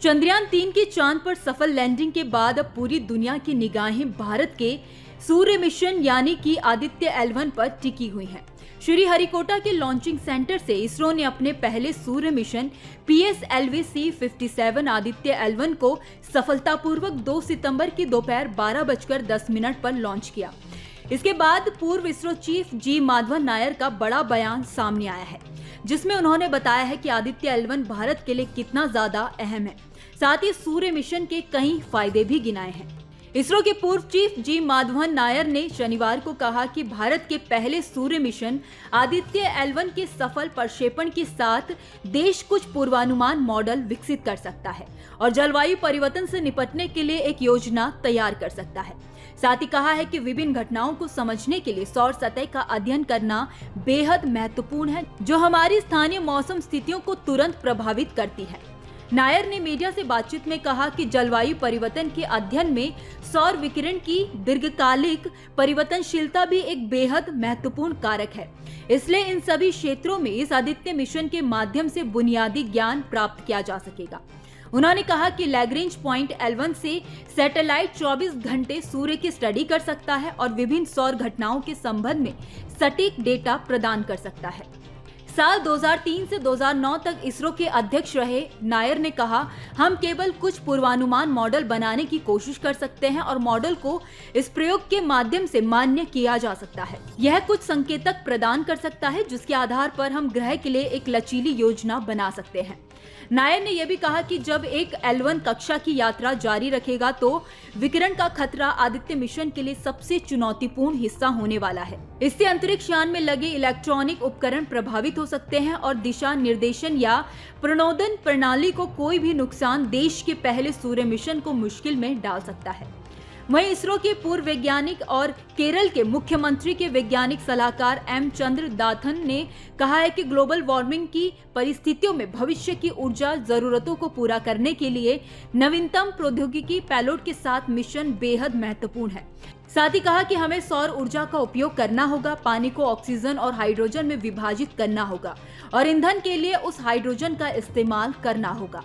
चंद्रयान-3 की चांद पर सफल लैंडिंग के बाद अब पूरी दुनिया की निगाहें भारत के सूर्य मिशन यानी कि आदित्य L1 पर टिकी हुई हैं। श्रीहरिकोटा के लॉन्चिंग सेंटर से इसरो ने अपने पहले सूर्य मिशन PSLV-C57 आदित्य L1 को सफलतापूर्वक 2 सितंबर की दोपहर 12:10 पर लॉन्च किया। इसके बाद पूर्व इसरो चीफ जी माधवन नायर का बड़ा बयान सामने आया है, जिसमें उन्होंने बताया है कि आदित्य L1 भारत के लिए कितना ज्यादा अहम है। साथ ही सूर्य मिशन के कई फायदे भी गिनाए हैं। इसरो के पूर्व चीफ जी माधवन नायर ने शनिवार को कहा कि भारत के पहले सूर्य मिशन आदित्य L1 के सफल प्रक्षेपण के साथ देश कुछ पूर्वानुमान मॉडल विकसित कर सकता है और जलवायु परिवर्तन से निपटने के लिए एक योजना तैयार कर सकता है। साथ ही कहा है कि विभिन्न घटनाओं को समझने के लिए सौर सतह का अध्ययन करना बेहद महत्वपूर्ण है, जो हमारी स्थानीय मौसम स्थितियों को तुरंत प्रभावित करती है। नायर ने मीडिया से बातचीत में कहा कि जलवायु परिवर्तन के अध्ययन में सौर विकिरण की दीर्घकालिक परिवर्तनशीलता भी एक बेहद महत्वपूर्ण कारक है। इसलिए इन सभी क्षेत्रों में इस आदित्य मिशन के माध्यम से बुनियादी ज्ञान प्राप्त किया जा सकेगा। उन्होंने कहा कि लैग्रेंज पॉइंट L1 से सैटेलाइट 24 घंटे सूर्य की स्टडी कर सकता है और विभिन्न सौर घटनाओं के संबंध में सटीक डेटा प्रदान कर सकता है। साल 2003 से 2009 तक इसरो के अध्यक्ष रहे नायर ने कहा, हम केवल कुछ पूर्वानुमान मॉडल बनाने की कोशिश कर सकते हैं और मॉडल को इस प्रयोग के माध्यम से मान्य किया जा सकता है। यह कुछ संकेतक प्रदान कर सकता है जिसके आधार पर हम ग्रह के लिए एक लचीली योजना बना सकते हैं। नायर ने यह भी कहा कि जब एक L1 कक्षा की यात्रा जारी रखेगा तो विकिरण का खतरा आदित्य मिशन के लिए सबसे चुनौतीपूर्ण हिस्सा होने वाला है। इससे अंतरिक्ष यान में लगे इलेक्ट्रॉनिक उपकरण प्रभावित हो सकते हैं और दिशा निर्देशन या प्रणोदन प्रणाली को कोई भी नुकसान देश के पहले सूर्य मिशन को मुश्किल में डाल सकता है। वहीं इसरो के पूर्व वैज्ञानिक और केरल के मुख्यमंत्री के वैज्ञानिक सलाहकार M चंद्रदाथन ने कहा है कि ग्लोबल वार्मिंग की परिस्थितियों में भविष्य की ऊर्जा जरूरतों को पूरा करने के लिए नवीनतम प्रौद्योगिकी पेलोड के साथ मिशन बेहद महत्वपूर्ण है। साथ ही कहा कि हमें सौर ऊर्जा का उपयोग करना होगा, पानी को ऑक्सीजन और हाइड्रोजन में विभाजित करना होगा और ईंधन के लिए उस हाइड्रोजन का इस्तेमाल करना होगा।